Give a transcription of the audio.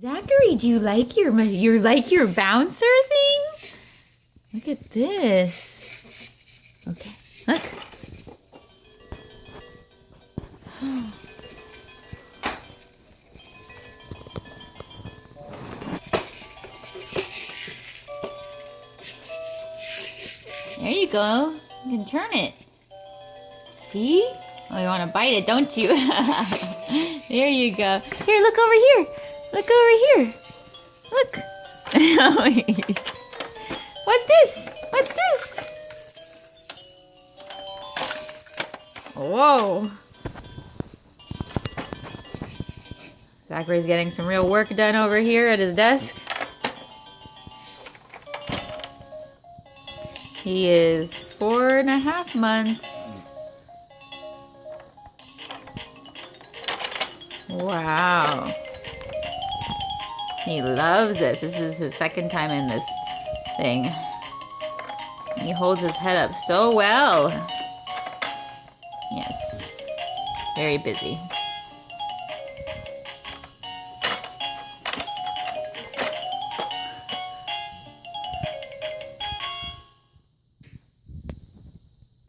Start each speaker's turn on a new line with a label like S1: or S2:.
S1: Zachary, do you like your bouncer thing? Look at this. Okay, look. There you go. You can turn it. See? Oh, you want to bite it, don't you? There you go. Here, look over here. Look over here. Look. What's this? What's this? Whoa. Zachary's getting some real work done over here at his desk. He is 4.5 months. Wow. He loves this. This is his second time in this thing. He holds his head up so well. Yes. Very busy.